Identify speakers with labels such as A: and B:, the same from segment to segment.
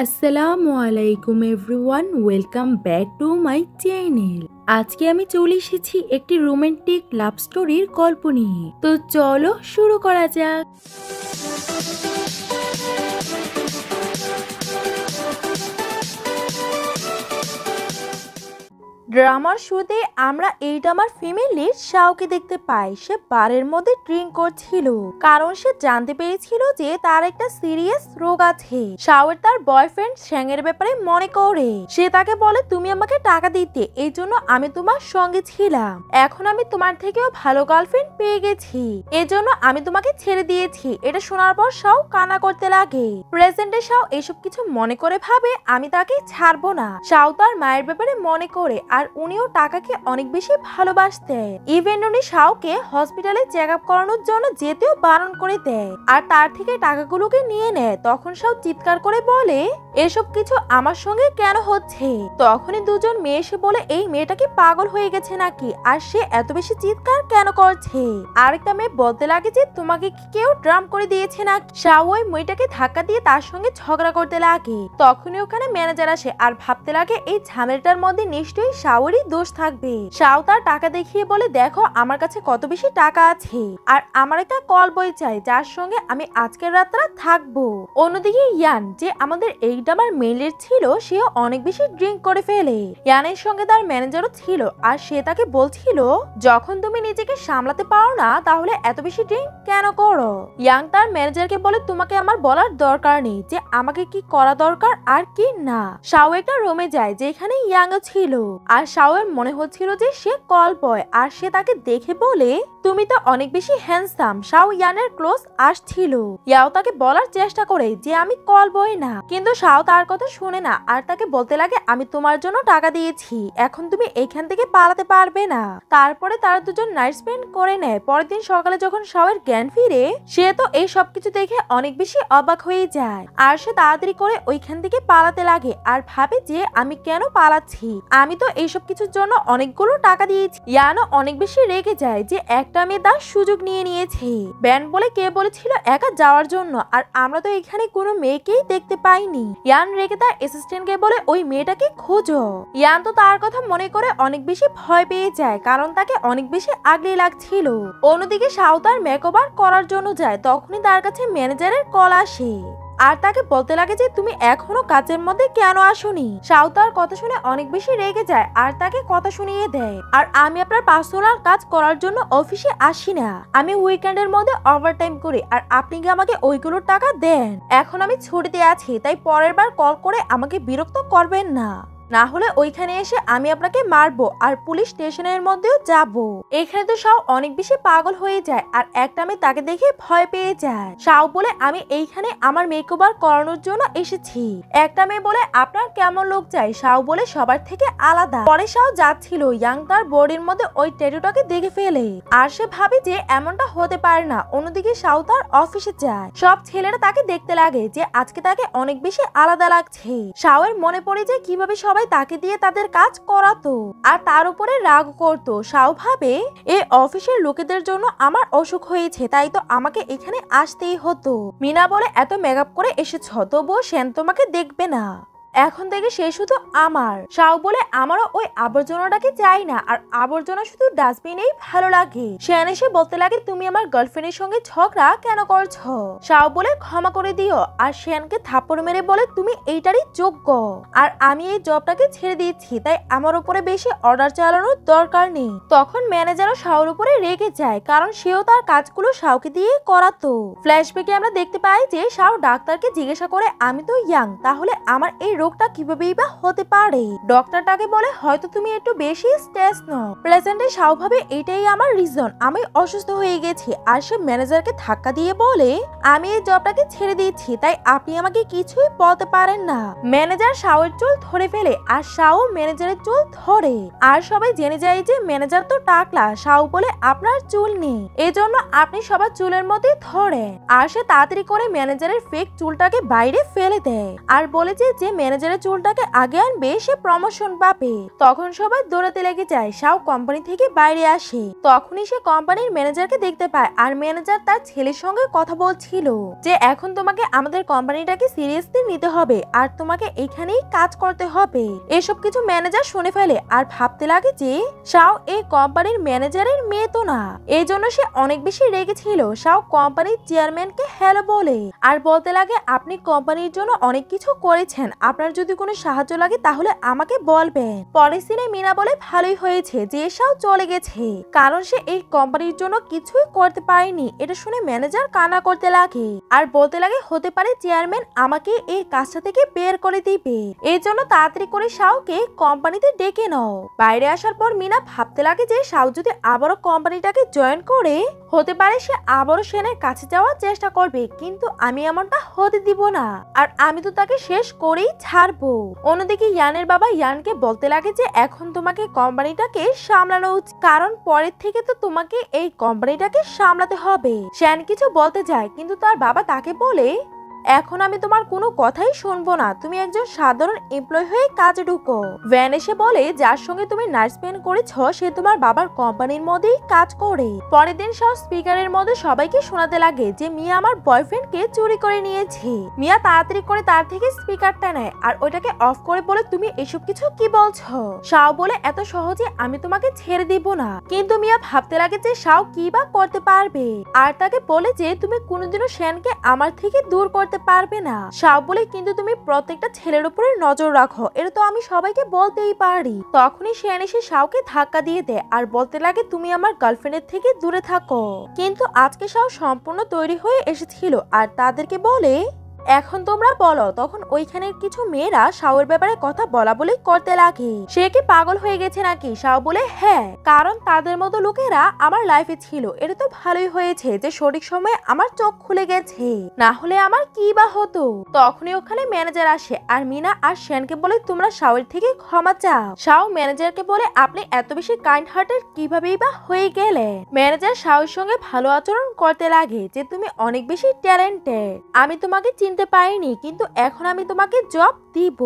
A: আসসালামু আলাইকুম everyone, welcome back to my channel. আজকে আমি চলে এসেছি একটি রোমান্টিক লাভ স্টোরির গল্প নিয়ে। তো চলো শুরু করা যাক। ড্রামার শুরুতে আমরা এই ড্রামার ফিমেল লিড শাওকে দেখতে পাই। সে বারের মধ্যে ড্রিঙ্ক করছিল কারণ সে জানতে পেরেছিল যে তার একটা সিরিয়াস রোগ আছে। শাওয়ের তার বয়ফ্রেন্ড শ্যাংয়ের ব্যাপারে মনে করে। সে তাকে বলে, তুমি আমাকে টাকা দিতে, এই জন্য আমি তোমার সঙ্গে ছিলাম। এখন আমি তোমার থেকেও ভালো গার্লফ্রেন্ড পেয়ে গেছি, এজন্য আমি তোমাকে ছেড়ে দিয়েছি। এটা শোনার পর শাও কান্না করতে লাগে। প্রেজেন্টে শাও এসব কিছু মনে করে ভাবে, আমি তাকে ছাড়বো না। শাও তার মায়ের ব্যাপারে মনে করে, আর উনিও টাকাকে অনেক বেশি ভালোবাসতেন। ইভেন উনি শাওকে হসপিটালে চেক আপ করানোর জন্য যেতেও বারণ করে দেয়, আর তার থেকে টাকাগুলোকে নিয়ে নেয়। তখন শাও চিৎকার করে বলে, এসব কিছু আমার সঙ্গে কেন হচ্ছে? তখনই দুজন মেয়ে এসে বলে, এই মেয়েটা কি পাগল হয়ে গেছে নাকি, আর সে এত বেশি চিৎকার কেন করছে? আরেকটা মেয়ে বলতে লাগে যে, তোমাকে কি কেউ ড্রাম করে দিয়েছে না? শাও ওই মেয়েটাকে ধাক্কা দিয়ে তার সঙ্গে ঝগড়া করতে লাগে। তখনই ওখানে ম্যানেজার আসে আর ভাবতে লাগে, এই ঝামেলাটার মধ্যে নিশ্চয়ই শাওরই দোষ থাকবে। শাও তার টাকা দেখিয়ে বলে, দেখো আমার কাছে কত বেশি টাকা আছে, আর আমার একটা কল বই চাই যার সঙ্গে আমি আজকের রাতটা থাকবো। অন্যদিকে ইয়ান, যে আমাদের এই ড্রামার মেইন লিড ছিল, সেও অনেক বেশি ড্রিঙ্ক করে ফেলে। ইয়ানের সঙ্গে তার ম্যানেজারও ছিল, আর সে তাকে বলছিল, যখন তুমি নিজেকে সামলাতে পারো না তাহলে এত বেশি ড্রিঙ্ক কেন করো? ইয়াং তার ম্যানেজারকে বলে, তোমাকে আমার বলার দরকার নেই যে আমাকে কি করা দরকার আর কি না। শাও একটা রুমে যায় যেখানে ইয়াংও ছিল, আর শাওয়ের মনে হচ্ছিল যে সে কল বয়, আর সে তাকে দেখে বলে, তুমি তো অনেক বেশি হ্যান্ডসাম। শাও ইয়ানের ক্লোজ আসছিল। ইয়াও তাকে বলার চেষ্টা করে যে আমি কল বয় না, কিন্তু শাও তার কথা শুনে না, আর তাকে বলতে লাগে, আমি তোমার জন্য টাকা দিয়েছি, এখন তুমি এখান থেকে পালাতে পারবে না। তারপরে তারা দুজন নাইট স্পেন্ড করে নেয়। পরের দিন সকালে যখন শাওয়ের জ্ঞান ফিরে, সে তো এই সবকিছু দেখে অনেক বেশি অবাক হয়ে যায়, আর সে তাড়াতাড়ি করে ওইখান থেকে পালাতে লাগে, আর ভাবে যে আমি কেন পালাচ্ছি, আমি তো এইসব কিছুর জন্য অনেকগুলো টাকা দিয়েছি। ইয়ানও অনেক বেশি রেগে যায় যে একটা মেয়ে তার সুযোগ নিয়ে নিয়েছে। ব্যান বলে, কে বলেছিল একা যাওয়ার জন্য, আর আমরা তো এখানে কোনো মেয়েকেই দেখতে পাইনি। ইয়ান রেগে তার অ্যাসিস্ট্যান্টকে বলে, ওই মেয়েটাকে খোঁজো। ইয়ান তো তার কথা মনে করে অনেক বেশি ভয় পেয়ে যায়, কারণ তাকে অনেক বেশি আগলে লাগছিল। অন্যদিকে শাও তার মেকওভার করার জন্য যায়, তখনই তার কাছে ম্যানেজারের কল আসে, আর তাকে বলতে লাগে যে তুমি এখনো কাজের মধ্যে কেন আসোনি। শাও তার কথা শুনে অনেক বেশি রেগে যায়, আর তাকে কথা শুনিয়ে দেয়, আর আমি আপনার পার্সোনাল কাজ করার জন্য অফিসে আসি না, আমি উইকেন্ডের মধ্যে ওভারটাইম করি, আর আপনি কি আমাকে ওইগুলোর টাকা দেন? এখন আমি ছুটিতে আছি, তাই পরের বার কল করে আমাকে বিরক্ত করবেন না, না হলে ওইখানে এসে আমি আপনাকে মারবো, আর পুলিশ স্টেশনের মধ্যেও যাব। এখানে তো শাও অনেক বেশি পাগল হয়ে যায়, আর একটা মেয়ে তাকে দেখে ভয় পেয়ে যায়। শাও বলে, আমি এইখানে আমার মেকওভার করানোর জন্য এসেছি। একটা মেয়ে বলে, আপনার কেমন লোক চাই? শাও বলে, সবার থেকে আলাদা। পরে শাও যাচ্ছিল, ইয়াং তার বডির মধ্যে ওই ট্যাটুটাকে দেখে ফেলে, আর সে ভাবে যে এমনটা হতে পারে না। অন্যদিকে শাও তার অফিসে যায়, সব ছেলেরা তাকে দেখতে লাগে যে আজকে তাকে অনেক বেশি আলাদা লাগছে। শাওয়ের মনে পড়ে যে কিভাবে সবাই তাকে দিয়ে তাদের কাজ করাতো, আর তার উপরে রাগ করতো। শাও ভাবে, এই অফিসের লোকেদের জন্য আমার অসুখ হয়েছে, তাই তো আমাকে এখানে আসতেই হতো। মিনা বলে, এত মেকআপ করে এসেছ, তবুও সেন তোমাকে দেখবে না, এখন থেকে সে শুধু আমার। শাও বলে, আমারও ওই আবর্জনাটাকে চাই না, আর আবর্জনা শুধু ডাস্টবিনেই ভালো লাগে। শ্যান এসে বলতে লাগে, তুমি আমার গার্লফ্রেন্ডের সঙ্গে ঝগড়া কেন করছো? শাও বলে, ক্ষমা করে দিও, আর শ্যানকে থাপ্পড় মেরে বলে, তুমি এইটারই যোগ্য, আর আমি এই জবটাকে ছেড়ে দিচ্ছি, তাই আমার উপরে বেশি অর্ডার চালানোর দরকার নেই। তখন ম্যানেজারও শাওর উপরে রেগে যায়, কারণ সেও তার কাজগুলো শাওকে দিয়ে করাতো। ফ্ল্যাশব্যাকে আমরা দেখতে পাই যে শাও ডাক্তারকে জিজ্ঞাসা করে, আমি তো ইয়াং, তাহলে আমার এই রোগটা কিভাবেই বা হতে পারে? ডক্টরটাকে বলে, হয়তো তুমি একটু বেশি স্ট্রেস নাও। প্রেজেন্টে শাও ভাবে, এটাই আমার রিজন, আমি অসুস্থ হয়ে গেছি। আর সে ম্যানেজারকে ধাক্কা দিয়ে বলে, আমি এই জবটাকে ছেড়ে দিচ্ছি, তাই আপনি আমাকে কিছুই বলতে পারেন না। ম্যানেজার শাওয়ের চুল ধরে ফেলে, আর শাও ম্যানেজারের চুল ধরে, আর সবাই জেনে যায় যে ম্যানেজার তো টাকলা। শাও বলে, আপনার চুল নেই, এজন্য আপনি সবার চুলের মধ্যে ধরেন। আর সে তাড়াতাড়ি করে ম্যানেজারের ফেক চুলটাকে বাইরে ফেলে দেয়, আর বলে যে ম্যানেজার ম্যানেজারের চুলটাকে আগে আনবে সে প্রমোশন পাবে। তখন সবাই দৌড়াতে লেগে যায়। শাও কোম্পানি থেকে বাইরে আসে। তখনই সে কোম্পানির ম্যানেজারকে দেখতে পায় আর ম্যানেজার তার ছেলের সঙ্গে কথা বলছিল যে এখন তোমাকে আমাদের কোম্পানিটাকে সিরিয়াসলি নিতে হবে আর তোমাকে এখানেই কাজ করতে হবে। এসব কিছু ম্যানেজার শুনে ফেলে আর ভাবতে লাগে যে শাও এই কোম্পানির ম্যানেজারের মেয়ে তো না। এই জন্য সে অনেক বেশি রেগেছিল। শাও কোম্পানির চেয়ারম্যানকে হ্যালো বলে আর বলতে লাগে আপনি কোম্পানির জন্য অনেক কিছু করেছেন, আপনার যদি কোনো সাহায্য লাগে তাহলে আমাকে বলবেন। পরের সিনে মিনা বলে ভালোই হয়েছে যে শাও চলে গেছে, কারণ সে এই কোম্পানির জন্য কিছুই করতে পারেনি। এটা শুনে ম্যানেজার কান্না করতে লাগে আর বলতে লাগে হতে পারে চেয়ারম্যান আমাকে এই কাজটা থেকে বের করে দিবে, এই জন্য তাড়াতাড়ি করে শাওকে কোম্পানিতে ডেকে নাও। বাইরে আসার পর মিনা ভাবতে লাগে যে শাও যদি আবারও কোম্পানিটাকে জয়েন করে হতে পারে সে আবারও সেনের কাছে যাওয়ার চেষ্টা করবে, কিন্তু আমি এমনটা হতে দিব না আর আমি তো তাকে শেষ করেই ছাড়বো। অন্যদিকে ইয়ানের বাবা ইয়ানকে বলতে লাগে যে এখন তোমাকে কোম্পানিটাকে সামলানো উচিত, কারণ পরের থেকে তো তোমাকে এই কোম্পানিটাকে সামলাতে হবে। শ্যান কিছু বলতে যায় কিন্তু তার বাবা তাকে বলে এখন আমি তোমার কোনো কথাই শুনবো না, তুমি একজন সাধারণ এমপ্লয়ি হয়ে কাজে ঢুকো। ভ্যান এসে বলে যার সঙ্গে তুমি নাইট স্পেন্ড করেছ সে তোমার বাবার কোম্পানির মধ্যেই কাজ করে। পরের দিন সব স্পিকারের মধ্যে সবাইকে শোনাতে লাগে যে মিয়া আমার বয়ফ্রেন্ডকে চুরি করে নিয়েছে। মিয়া তাড়াতাড়ি করে তার থেকে স্পিকারটা নেয় আর ওইটাকে অফ করে বলে তুমি এসব কিছু কি বলছো? শাও বলে এত সহজে আমি তোমাকে ছেড়ে দিব না। কিন্তু মিয়া ভাবতে লাগে যে শাও কি বা করতে পারবে আর তাকে বলে যে তুমি কোনোদিনও শ্যানকে আমার থেকে দূর করতে পারবে না। শাও বলে কিন্তু তুমি প্রত্যেকটা ছেলের উপরে নজর রাখো, এটা তো আমি সবাইকে বলতেই পারি। তখনই শ্যান এসে শাওকে ধাক্কা দিয়ে দেয় আর বলতে লাগে তুমি আমার গার্লফ্রেন্ডের থেকে দূরে থাকো। কিন্তু আজকে শাও সম্পূর্ণ তৈরি হয়ে এসেছিল আর তাদেরকে বলে এখন তোমরা বলো। তখন ওইখানের কিছু মেয়েরা শাওয়ের ব্যাপারে কথা বলা বলে করতে লাগে সে কি পাগল হয়ে গেছে নাকি। শাও বলে হ্যাঁ, কারণ তাদের মতো লোকেরা আমার লাইফে ছিল। এটা তো ভালোই হয়েছে যে সঠিক সময়ে আমার চোখ খুলে গেছে, না হলে আমার কি বা হতো। তখনই ওখানে ম্যানেজার আসে আর মিনা আর শ্যানকে বলে তোমরা শাওয়ের থেকে ক্ষমা চাও। শাও ম্যানেজারকে বলে আপনি এত বেশি কাইন্ড হার্টেড কিভাবেই বা হয়ে গেলে। ম্যানেজার শাওয়ের সঙ্গে ভালো আচরণ করতে লাগে যে তুমি অনেক বেশি ট্যালেন্টেড, আমি তোমাকে পারিনি কিন্তু এখন আমি তোমাকে জব দিব,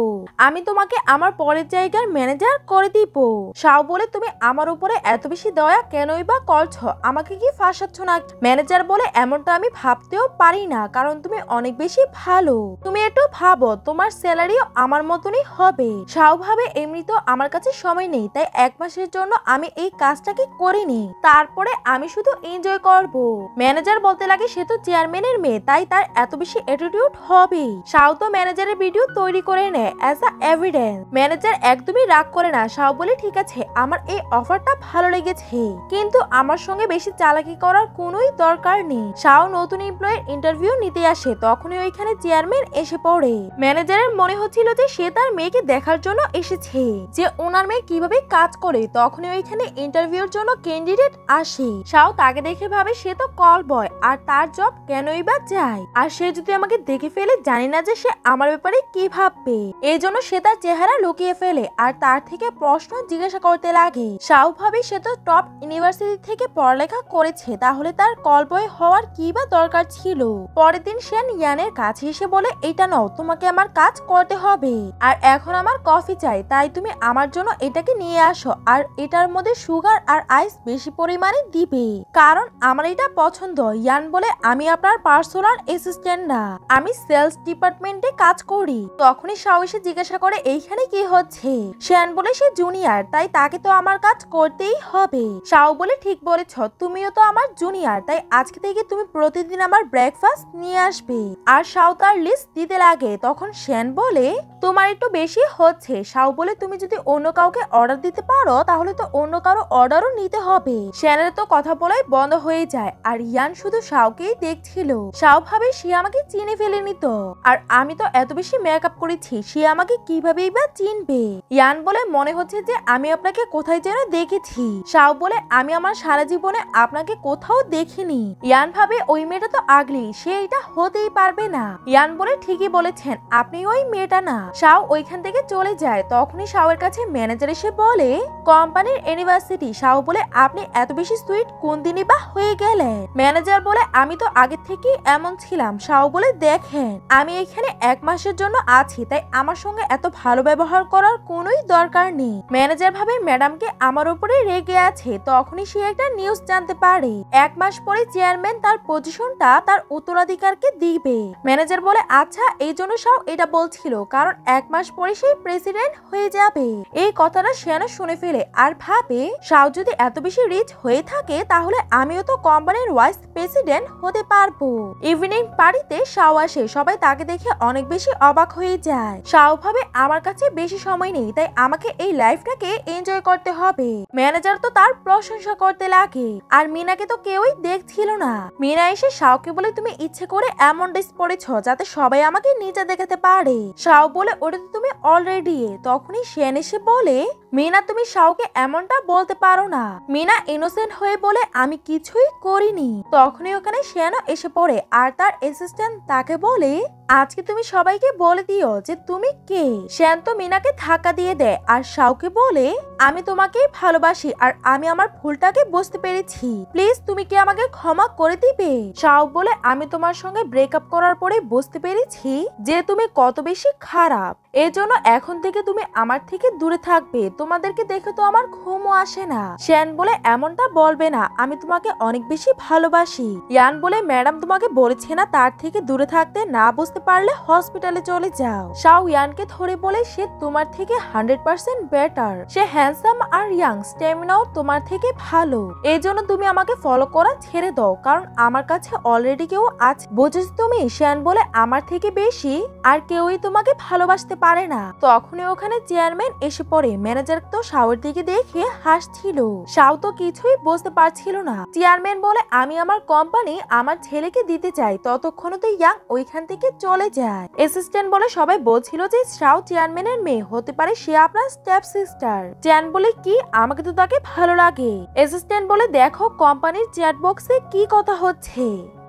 A: আমি তোমাকে আমার পরের জায়গার ম্যানেজার করে দিব। শাও বলে তুমি আমার উপরে এত বেশি দয়া কেনই বা করছো, আমাকে কি ফাঁসাচ্ছ না? ম্যানেজার বলে এমনটা আমি ভাবতেও পারি না, কারণ তুমি অনেক বেশি ভালো। তুমি একটু ভাবো তোমার স্যালারিও আমার মতনই হবে। শাও ভাবে এমনি তো আমার কাছে সময় নেই, তাই 1 মাসের জন্য আমি এই কাজটাকে করিনি, তারপরে আমি শুধু এনজয় করব। ম্যানেজার বলতে লাগে সে তো চেয়ারম্যানের মেয়ে, তাই তার এত বেশি অ্যাটিটিউড হবে। শাও তো ম্যানেজারের ভিডিও তৈরি করে নেয় অ্যাজ আ এভিডেন্স। ম্যানেজার একদমই রাগ করে না। শাও বলে ঠিক আছে আমার এই অফারটা ভালো লেগেছে, কিন্তু আমার সঙ্গে বেশি চালাকি করার কোনোই দরকার নেই। শাও নতুন এমপ্লয়ের ইন্টারভিউ নিতে আসে, তখনই ওইখানে চেয়ারম্যান এসে পড়ে। ম্যানেজারের মনে হচ্ছিল যে সে তার মেয়েকে দেখার জন্য এসেছে যে ওনার মেয়ে কিভাবে কাজ করে। তখনই ওইখানে ইন্টারভিউর জন্য ক্যান্ডিডেট আসে। শাও তাকে দেখে ভাবে সে তো কল বয় আর তার জব কেনই বা যায়, আর সে যদি আমাকে দেখে ফেলে জানি না যে সে আমার ব্যাপারে কি ভাববে। এই জন্য সে তার চেহারা লুকিয়ে ফেলে আর তার থেকে প্রশ্ন জিজ্ঞাসা করতে লাগে। শাও ভাবে সে তো টপ ইউনিভার্সিটি থেকে পড়ালেখা করেছে, তাহলে তার কল বয় হওয়ার কি বা দরকার ছিল। পরের দিন সে ইয়ানের কাছে এসে বলে এটা নাও, তোমাকে আমার কাজ করতে হবে আর এখন আমার কফি চাই, তাই তুমি আমার জন্য এটাকে নিয়ে আসো আর এটার মধ্যে সুগার আর আইস বেশি পরিমাণে দিবে, কারণ আমার এটা পছন্দ। ইয়ান বলে আমি আপনার পার্সোনাল অ্যাসিস্ট্যান্ট না, আমি সেলস ডিপার্টমেন্টে কাজ করি। তখনই শাও এসে জিজ্ঞাসা করে এইখানে কি হচ্ছে। শ্যান বলে সে জুনিয়র, তাই তাকে তো আমার কাজ করতেই হবে। শাও বলে ঠিক বলেছ, তুমিও তো আমার জুনিয়র, তাই আজকে থেকে তুমি প্রতিদিন আমার ব্রেকফাস্ট নিয়ে আসবে। আর শাও তার লিস্ট দিতে লাগে। তখন শ্যান বলে তোমার একটু বেশি হচ্ছে। শাও বলে তুমি যদি অন্য কাউকে অর্ডার দিতে পারো তাহলে তো অন্য কারো অর্ডারও নিতে হবে। শ্যানের তো কথা বলাই বন্ধ হয়ে যায় আর ইয়ান শুধু শাওকেই দেখছিল। শাও ভাবে সে আমাকে চিনে ফেলেনি তো, আর আমি তো এত বেশি মেকআপ করেছি, সে আমাকে কিভাবেই বা চিনবে। ইয়ান বলে মনে হচ্ছে যে আমি আপনাকে কোথায় যেন দেখেছি। শাও বলে আমি আমার সারা জীবনে আপনাকে কোথাও দেখিনি। ইয়ান ভাবে ওই মেয়েটা তো আগলি, সে এটা হতেই পারবে না। ইয়ান বলে ঠিকই বলেছেন, আপনি ওই মেয়েটা না। শাও ওইখান থেকে চলে যায়। তখনই শাওয়ের কাছে ম্যানেজার এসে বলে, কোম্পানির ইউনিভার্সিটি। শাও বলে, আপনি এত বেশি সুইট কোন দিনই বা হয়ে গেলেন? ম্যানেজার বলে, আমি তো আগে থেকেই এমন ছিলাম। শাও বলে, দেখেন আমি এখানে 1 মাসের জন্য আছি, তাই আমার সঙ্গে এত ভালো ব্যবহার করার কোনোই দরকার নেই। ম্যানেজার ভাবে ম্যাডামকে আমার উপরে রেগে আছে। তখনই সে একটা নিউজ জানতে পারে 1 মাস পরে চেয়ারম্যান তার পজিশনটা তার উত্তরাধিকারকে দিবে। ম্যানেজার বলে, আচ্ছা এই জন্য শাও এটা বলছিল, কারণ 1 মাস পরে সেই প্রেসিডেন্ট হয়ে যাবে। এই কথাটা শ্যানো শুনে ফেলে আর ভাবে, শাও যদি এত বেশি রিচ হয়ে থাকে তাহলে আমিও তো কোম্পানির ভাইস প্রেসিডেন্ট হতে পারবো। ইভিনিং পার্টিতে শাও আসে। সবাই তাকে দেখে অনেক বেশি অবাক হয়ে যায়। শাও ভাবে, আমার কাছে বেশি সময় নেই, তাই আমাকে এই লাইফটাকে এনজয় করতে হবে। ম্যানেজার তো তার প্রশংসা করতে লাগে। আর মিনাকে তো কেউই দেখছিল না। মিনা এসে শাওকে বলে, তুমি ইচ্ছে করে এমন ড্রেস পরেছ যাতে সবাই আমাকে নিচে দেখাতে পারে। শাও বলে, ওটা তো তুমি অলরেডি। তখনই শ্যান এসে বলে, মিনা তুমি শাওকে এমনটা বলতে পারো না। মিনা ইনোসেন্ট হয়ে বলে, আমি কিছুই করিনি। তখনই ওখানে শ্যানও এসে পড়ে আর তার অ্যাসিস্ট্যান্ট তাকে বলে, আজকে তুমি সবাইকে বলে দিও যে তুমি কে। শ্যান তো মিনাকে ধাক্কা দিয়ে দেয় আর শাওকে বলে, আমি তোমাকে ভালোবাসি আর আমি আমার ভুলটাকে বুঝতে পেরেছি। প্লিজ তুমি কি আমাকে ক্ষমা করে দিবে? শাও বলে, আমি তোমার সঙ্গে ব্রেকআপ করার পরে বুঝতে পেরেছি যে তুমি কত বেশি খারাপ। এজন্য এখন থেকে তুমি আমার থেকে দূরে থাকবে। তোমাদেরকে দেখে তো আমার ঘুমও আসে না। শ্যান বলে, এমনটা বলবে না, আমি তোমাকে অনেক বেশি ভালোবাসি। ইয়ান বলে, ম্যাডাম তোমাকে বলেছে না তার থেকে দূরে থাকতে? না বুঝতে পারলে হসপিটালে চলে যাও। শাও ইয়ানকে ধরে বলে, সে তোমার থেকে 100% বেটার। সে হ্যান্ডসাম আর ইয়াং, স্ট্যামিনাও তোমার থেকে ভালো। এই জন্য তুমি আমাকে ফলো করা ছেড়ে দাও, কারণ আমার কাছে অলরেডি কেউ আছে। বুঝেছ তুমি? শ্যান বলে, আমার থেকে বেশি আর কেউই তোমাকে ভালোবাসতে পারে না। তখনই ওখানে চেয়ারম্যান এসে পড়ে। ম্যানেজার তো শাওর দিকে দেখে হাসছিল। শাও তো কিছুই বুঝতে পারছিল না। চেয়ারম্যান বলে, আমি আমার কোম্পানি আমার ছেলেকে দিতে চাই। ততক্ষণ তো ইয়াং ওইখান থেকে চলে যায়। অ্যাসিস্ট্যান্ট বলে, সবাই বলছিল যে শাও চেয়ারম্যানের মেয়ে হতে পারে, সে আপনার স্টেপ সিস্টার। চ্যান বলে, কি? আমাকে তো তাকে ভালো লাগে। অ্যাসিস্ট্যান্ট বলে, দেখো কোম্পানির চ্যাট বক্সে কি কথা হচ্ছে।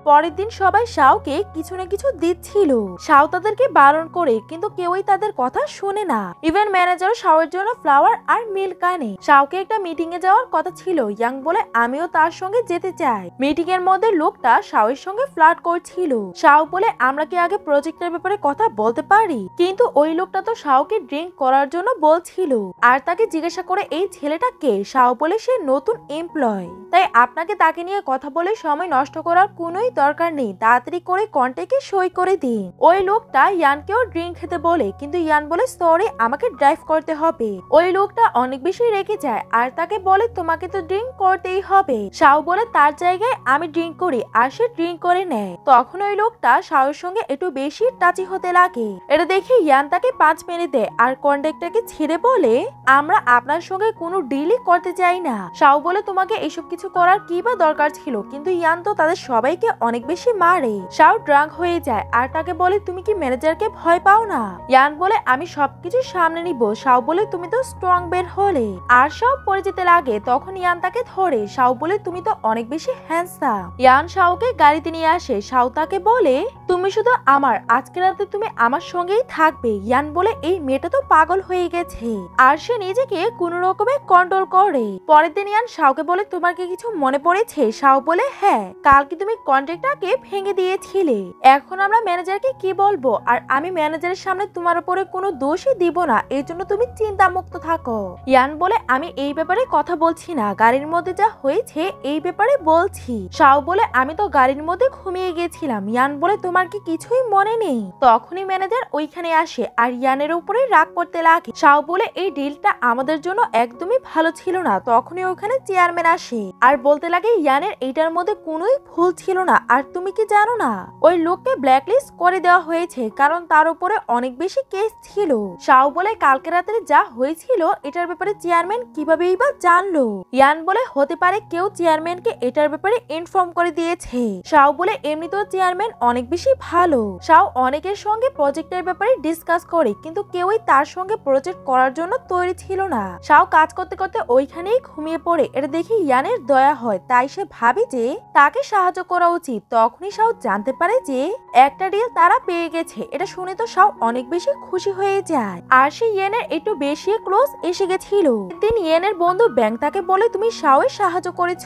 A: পরের দিন সবাই শাওকে কিছু না কিছু দিচ্ছিল। শাও তাদেরকে বারণ করে, কিন্তু কেউই তাদের কথা শোনে না। ইভেন ম্যানেজারও শাওয়ের জন্য ফ্লাওয়ার আর মিল্ক আনে। শাওকে একটা মিটিং এ যাওয়ার কথা ছিল। ইয়াং বলে, আমিও তার সঙ্গে যেতে চাই। মিটিং এর মধ্যে লোকটা শাওয়ের সঙ্গে ফ্লার্ট করছিল। শাও বলে, আমরা কি আগে প্রজেক্টের ব্যাপারে কথা বলতে পারি? কিন্তু ওই লোকটা তো শাওকে ড্রিঙ্ক করার জন্য বলছিল। আর তাকে জিজ্ঞাসা করে, এই ছেলেটা কে? শাও বলে, সে নতুন এমপ্লয়, তাই আপনাকে তাকে নিয়ে কথা বলে সময় নষ্ট করার কোনোই দরকার নেই। তাড়াতাড়ি করে কন্ট্রাক্টে সই করে দিন। ওই লোকটা ইয়ানকেও ড্রিঙ্ক খেতে বলে, কিন্তু ইয়ান বলে, সরি আমাকে ড্রাইভ করতে হবে। ওই লোকটা অনেক বেশি রেগে যায় আর তাকে বলে, তোমাকে তো ড্রিঙ্ক করতেই হবে। শাও বলে, তার জায়গায় আমি ড্রিঙ্ক করি, আর সে ড্রিঙ্ক করে নেয়। তখন ওই লোকটা শাওর সঙ্গে একটু বেশি টাচি হতে লাগে। এটা দেখে ইয়ান তাকে 5 মেরে দেয় আর কন্ট্রাক্টটাকে ছেড়ে বলে, আমরা আপনার সঙ্গে কোনো ডিলই করতে চাই না। শাও বলে, তোমাকে এসব কিছু করার কি বা দরকার ছিল? কিন্তু ইয়ান তো তাদের সবাইকে অনেক বেশি মারে। শাও ড্রাঙ্ক হয়ে যায় আর তাকে বলে, তুমি কি ম্যানেজারকে ভয় পাও না? ইয়ান বলে, আমি সবকিছু সামনে নিব। শাও বলে, তুমি তো স্ট্রং বের হলে। আর সব পড়ে যেতে লাগে। তখন ইয়ান তাকে ধরে। শাও বলে, তুমি তো অনেক বেশি হ্যান্ডসাম। ইয়ান শাওকে গাড়িতে নিয়ে আসে। শাও তাকে বলে, তুমি শুধু আমার, আজকে রাতে তুমি আমার সঙ্গেই থাকবে। ইয়ান বলে, এই মেয়েটা তো পাগল হয়ে গেছে। আর সে নিজেকে কোন রকমে কন্ট্রোল করে। পরের দিন ইয়ান শাওকে বলে, তোমার কি কিছু মনে পড়েছে? শাও বলে, হ্যাঁ, কালকে তুমি কন্ট্রাক্টটাকে ভেঙে দিয়েছিলে। এখন আমরা ম্যানেজারকে কি বলবো? আর আমি ম্যানেজারের সামনে তোমার উপরে কোনো দোষই দিব না। এই জন্য তুমি চিন্তা মুক্ত থাকো। ইয়ান বলে, আমি এই ব্যাপারে কথা বলছি না, গাড়ির মধ্যে যা হয়েছে এই ব্যাপারে বলছি। শাও বলে, আমি তো গাড়ির মধ্যে ঘুমিয়ে গেছিলাম। ইয়ান বলে, তোমার কি কিছুই মনে নেই? তখনই ম্যানেজার ওইখানে আসে আর ইয়ানের উপরে রাগ করতে লাগে। শাও বলে, এই ডিলটা আমাদের জন্য একদমই ভালো ছিল না। তখনই ওখানে চেয়ারম্যান আসে আর বলতে লাগে, ইয়ানের এইটার মধ্যে কোনোই ভুল ছিল না। আর তুমি কি জানো না, ওই লোককে ব্ল্যাকলিস্ট করে দেওয়া হয়েছে, কারণ তার উপরে অনেক বেশি কেস ছিল। শাও বলে, কালকে রাতে যা হয়েছিল এটার ব্যাপারে চেয়ারম্যান কিভাবেই বা জানলো? ইয়ান বলে, হতে পারে কেউ চেয়ারম্যানকে এটার ব্যাপারে ইনফর্ম করে দিয়েছে। শাও বলে, এমনিতেও চেয়ারম্যান অনেক বেশি ভালো। শাও অনেকের সঙ্গে প্রজেক্টের ব্যাপারে ডিসকাস করে, কিন্তু কেউই তার সঙ্গে প্রজেক্ট করার জন্য তৈরি ছিল না। শাও কাজ করতে করতে ওইখানেই ঘুমিয়ে পড়ে। এটা দেখে ইয়ানের দয়া হয়, তাই সে ভাবে যে তাকে সাহায্য করা উচিত। উচিত। তখনই শাও জানতে পারে যে একটা ডিল তারা পেয়ে গেছে। এটা শুনে তো শাও অনেক বেশি খুশি হয়ে যায় আর সে ইয়েনের একটু বেশি ক্লোজ এসে গেছিল। একদিন ইয়েনের বন্ধু ব্যাং তাকে বলে তুমি শাওয়ের সাহায্য করেছ।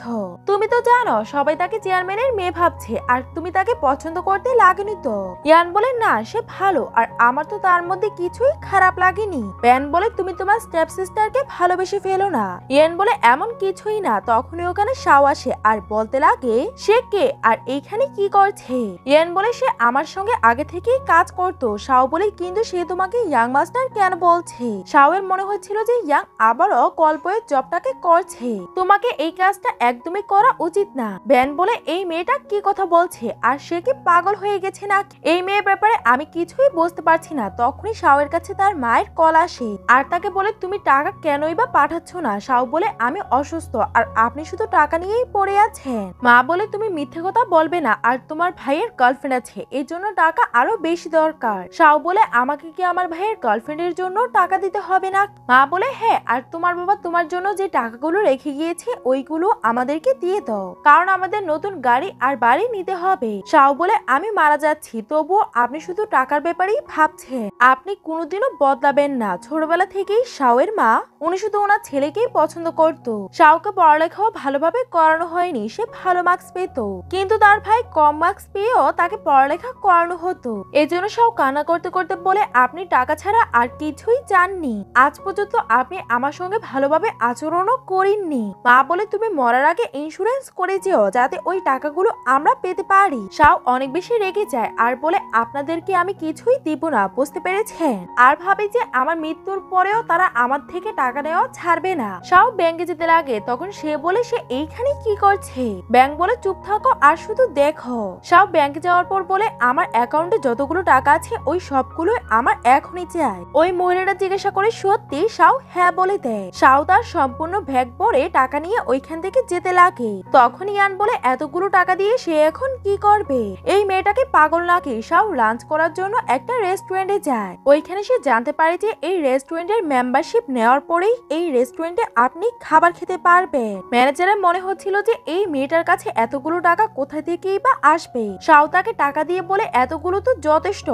A: তুমি তো জানো সবাই তাকে চেয়ারম্যানের মেয়ে ভাবছে আর তুমি তাকে পছন্দ করতে লাগেনি তো। ইয়ান বলে না সে ভালো আর আমার তো তার মধ্যে কিছুই খারাপ লাগেনি। ব্যান বলে তুমি তোমার স্টেপ সিস্টারকে ভালোবেসে ফেলো না। ইয়ান বলে এমন কিছুই না। তখনই ওখানে শাও আসে আর বলতে লাগে সে কে আর এইখানে কি করছে। ইয়ান বলে সে আমার সঙ্গে আগে থেকেই কাজ করতো। শাও বলে কিন্তু সে তোমাকে ইয়াং মাস্টার কেন বলছে। শাওয়ের মনে হচ্ছিল যে ইয়াং আবারও কল্পয়ের জবটাকে করছে। তোমাকে এই কাজটা একদমই করা উচিত না। ব্যান বলে এই মেয়েটা কি কথা বলছে আর সে কি পাগল হয়ে গেছে না। এই মেয়ের ব্যাপারে আমি কিছুই বুঝতে পারছি না। তখনই শাওয়ের কাছে তার মায়ের কল আসে আর তাকে বলে তুমি টাকা কেনই বা পাঠাচ্ছ না। শাও বলে আমি অসুস্থ আর আপনি শুধু টাকা নিয়েই পড়ে আছেন। মা বলে তুমি মিথ্যে কথা বলবে না আর তোমার ভাইয়ের গার্লফ্রেন্ড আছে এই জন্য টাকা আরো বেশি দরকার। শাও বলে আমাকে কি আমার ভাইয়ের গার্লফ্রেন্ডের জন্য টাকা দিতে হবে না। মা বলে হ্যাঁ আর তোমার বাবা তোমার জন্য যে টাকাগুলো রেখে গিয়েছে ওইগুলো আমাদেরকে দিয়ে দাও কারণ আমাদের নতুন গাড়ি আর বাড়ি নিতে হবে। শাও বলে আমি মারা যাচ্ছি তবুও আপনি শুধু টাকার ব্যাপারেই ভাবছেন। আপনি কোনোদিনও বদলাবেন না। ছোটবেলা থেকেই শাওয়ের মা উনি শুধু ওনার ছেলেকেই পছন্দ করতো। শাওকে পড়ালেখাও ভালোভাবে করানো হয়নি। সে ভালো মার্কস পেত কিন্তু তার ভাই কম মার্কস পেয়েও তাকে পড়ালেখা করানো হতো। এজন্য শাও কান্না করতে করতে বলে আপনি টাকা ছাড়া আর কিছুই চাননি। আজ পর্যন্ত আপনি আমার সঙ্গে ভালোভাবে আচরণও করেননি। মা বলে তুমি মরার আগে ইন্স্যুরেন্স করে যেও যাতে ওই টাকাগুলো আমরা পেতে পারি। শাও অনেক বেশি রেগে যায় আর বলে আপনাদেরকে আমি কিছুই দিব না বুঝতে পেরেছেন। আর ভাবে যে আমার মৃত্যুর পরেও তারা আমার থেকে টাকা নেওয়া ছাড়বে না। শাও ব্যাংকে যেতে লাগে তখন সে বলে সে এইখানে কি করছে। ব্যাংক বলে চুপ থাকো আর শুধু দেখো। শাও ব্যাংকে যাওয়ার পর বলে আমার অ্যাকাউন্টে যতগুলো টাকা আছে ওই সবগুলো আমার এখনই চাই। ওই মহিলাটা জিজ্ঞাসা করে সত্যি। শাও হ্যাঁ বলে দেয়। শাও তার সম্পূর্ণ ব্যাগ ভরে টাকা নিয়ে ওইখান থেকে যেতে লাগে। তখন ইয়ান বলে এতগুলো টাকা দিয়ে সে এখন কি করবে। এই মেয়েটাকে পাগল নাকি। শাও লাঞ্চ করার জন্য একটা রেস্টুরেন্টে যায়। ওইখানে সে জানতে পারে যে এই রেস্টুরেন্টের মেম্বারশিপ নেওয়ার পরেই এই রেস্টুরেন্টে আপনি খাবার খেতে পারবেন। ম্যানেজারের মনে হচ্ছিল যে এই মেয়েটার কাছে এতগুলো টাকা কোথা থেকেই বা আসবে। শাও তাকে টাকা দিয়ে বলে এতগুলো তো যথেষ্ট।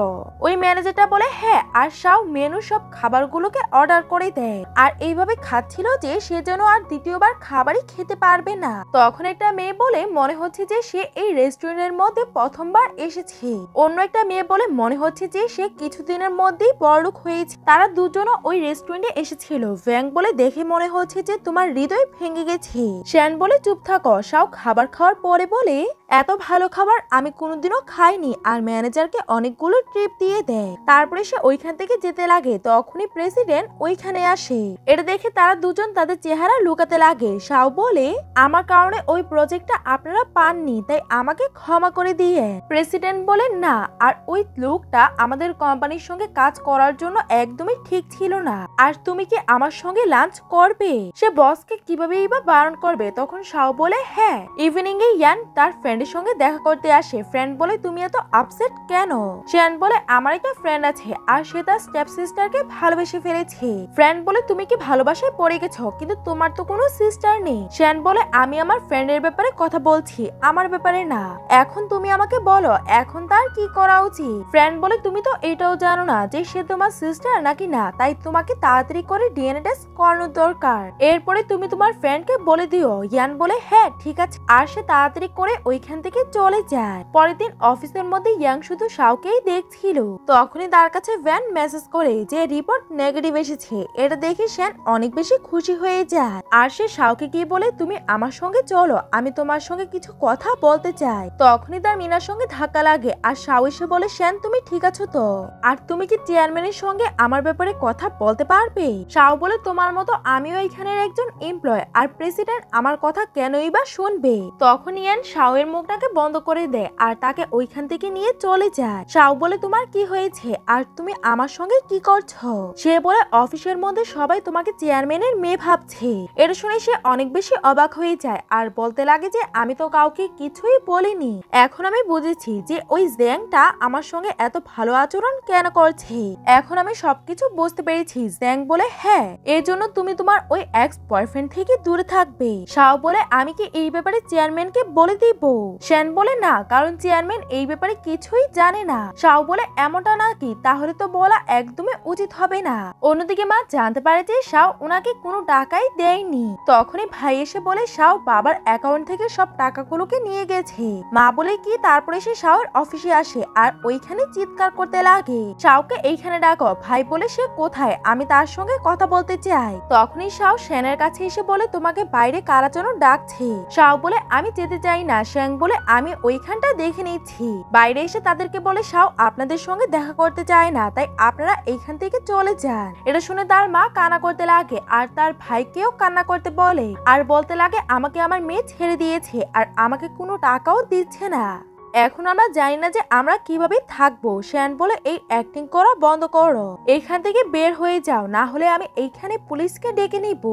A: ওই ম্যানেজারটা বলে হ্যাঁ আর শাও মেনু সব খাবারগুলোকে অর্ডার করে দেয় আর এইভাবে খাচ্ছিল যে সে যেন আর দ্বিতীয়বার খাবারই খেতে পারবে না। তখন একটা মেয়ে বলে মনে হচ্ছে যে সে এই রেস্টুরেন্টের মধ্যে প্রথমবার এসেছে। অন্য একটা মেয়ে বলে মনে হচ্ছে যে সে কিছুদিনের মধ্যেই বড়লোক হয়েছে। তারা দুজনও ওই রেস্টুরেন্টে এসেছিল। ব্যাং বলে দেখে মনে হচ্ছে যে তোমার হৃদয় ভেঙে গেছে। শ্যান বলে চুপ থাকো। শাও খাবার খাওয়ার পরে বলে এত ভালো খাবার আমি কোনোদিনও খাইনি আর ম্যানেজারকে অনেকগুলো ট্রিপ দিয়ে দেয়। তারপরে সে ওইখান থেকে যেতে লাগে। তখনই প্রেসিডেন্ট ওইখানে আসে। এটা দেখে তারা দুজন তাদের চেহারা লুকাতে লাগে। শাও বলে আমার কারণে ওই প্রজেক্টটা আপনারা পাননি তাই আমাকে ক্ষমা করে দিয়ে। প্রেসিডেন্ট বলে না আর ওই লোকটা আমাদের কোম্পানির সঙ্গে কাজ করার জন্য একদমই ঠিক ছিল না। আর তুমি কি আমার সঙ্গে লাঞ্চ করবে। সে বসকে কিভাবেই বা বারণ করবে। তখন শাও বলে হ্যাঁ। ইভিনিং এ ইয়ান তার ফ্রেন্ডের সঙ্গে দেখা করতে আসে। ফ্রেন্ড বলে তুমি এত আপসেট কেন। শ্যান বলে আমার একটা ফ্রেন্ড আছে আর সে তার স্টেপ সিস্টারকে ভালোবেসে ফেলেছে। ফ্রেন্ড বলে তুমি কি ভালোবাসায় পড়ে গেছো কিন্তু তোমার তো কোনো সিস্টার নেই। শ্যান বলে আমি আমার ফ্রেন্ডের ব্যাপারে কথা বলছি আমার ব্যাপারে না। এখন তুমি আমাকে বলো এখন তার কি করা উচিত। ফ্রেন্ড বলে তুমি তো এটাও জানো না যে সে তোমার সিস্টার নাকি না তাই তোমাকে তাড়াতাড়ি করে ডিএনএ টেস্ট করানো দরকার। এরপরে তুমি তোমার ফ্রেন্ডকে বলে দিও। ইয়ান বলে হ্যাঁ ঠিক আছে আর সে তাড়াতাড়ি করে ওইখান থেকে চলে যায়। পরের দিন অফিসের মধ্যে ইয়াং শুধু শাওকেই দেখছিল। তখনই তার কাছে ভ্যান মেসেজ করে যে রিপোর্ট নেগেটিভ এসেছে। এটা দেখে শ্যান অনেক বেশি খুশি হয়ে যায় আর সে শাওকে গিয়ে বলে তুমি আমার সঙ্গে চলো আমি তোমার সঙ্গে কিছু কথা বলতে চাই। তখনই তার মিনার সঙ্গে ধাক্কা লাগে আর শাও এসে বলে শ্যান তুমি ঠিক আছো তো আর তুমি কি চেয়ারম্যানের সঙ্গে আমার ব্যাপারে কথা বলতে পারবে। শাও বলে তোমার মতো আমিও এখানের একজন এমপ্লয় আর প্রেসিডেন্ট আমার কথা কেনই বা শুনবে। তখন ইয়ান শাওয়ের মুখটাকে বন্ধ করে দেয় আর তাকে ওইখান থেকে নিয়ে চলে যায়। শাও বলে তোমার কি হয়েছে আর তুমি আমার সঙ্গে কি করছো। সে বলে অফিসের মধ্যে সবাই তোমাকে চেয়ারম্যানের মেয়ে ভাবছে। এটা শুনে সে অনেক বেশি অবাক হয়ে যায় আর বলতে লাগে যে আমি তো কাউকে কিছুই বলিনি। এখন আমি বুঝেছি যে ওই জ্যাংটা আমার সঙ্গে এত ভালো আচরণ কেন করছে। এখন আমি সবকিছু বুঝতে পেরেছি। জ্যাং বলে হ্যাঁ এর জন্য তুমি তোমার ওই এক্স বয়ফ্রেন্ড থেকে দূরে থাকবে। শাও বলে আমি কি এই ব্যাপারে চেয়ারম্যানকে বলে দিব। শ্যান বলে না, কারণ চেয়ারম্যান এই ব্যাপারে কিছুই জানে না। শাও বলে এমনটা নাকি, তাহলে তো বলা একদমই উচিত হবে না। অন্যদিকে মা জানতে পারে যে শাও ওনাকে কোনো টাকাই দেয়নি। তখনই ভাই এসে বলে শাও বাবার অ্যাকাউন্ট থেকে সব টাকাগুলোকে নিয়ে গেছে। মা বলে কি, তারপরে সে শাওর অফিসে আসে আর ওইখানে চিৎকার করতে লাগে, শাওকে এইখানে ডাকো। ভাই বলে সে কোথায়, আমি তার সঙ্গে কথা বলতে চাই। তখনই শাও শ্যানের কাছে এসে বলে তোমাকে বাইরে কারা যেন ডাকছে। শাও বলে আমি যেতে চাই না। শ্যাং বলে আমি ওইখানটা দেখে নিচ্ছি। বাইরে এসে তাদেরকে বলে শাও আপনাদের সঙ্গে দেখা করতে চায় না, তাই আপনারা এইখান থেকে চলে যান। এটা শুনে তার মা কান্না করতে লাগে আর তার ভাইকেও কান্না করতে বলে আর বলতে লাগে আমাকে আমার মেয়ে ছেড়ে দিয়েছে আর আমাকে কোনো টাকাও দিচ্ছে না। এখন আমরা জানি না যে আমরা কিভাবে থাকবো। শ্যান বলে এই অ্যাক্টিং করা বন্ধ করো, এইখান থেকে বের হয়ে যাও, না হলে আমি এইখানে পুলিশকে ডেকে নিব।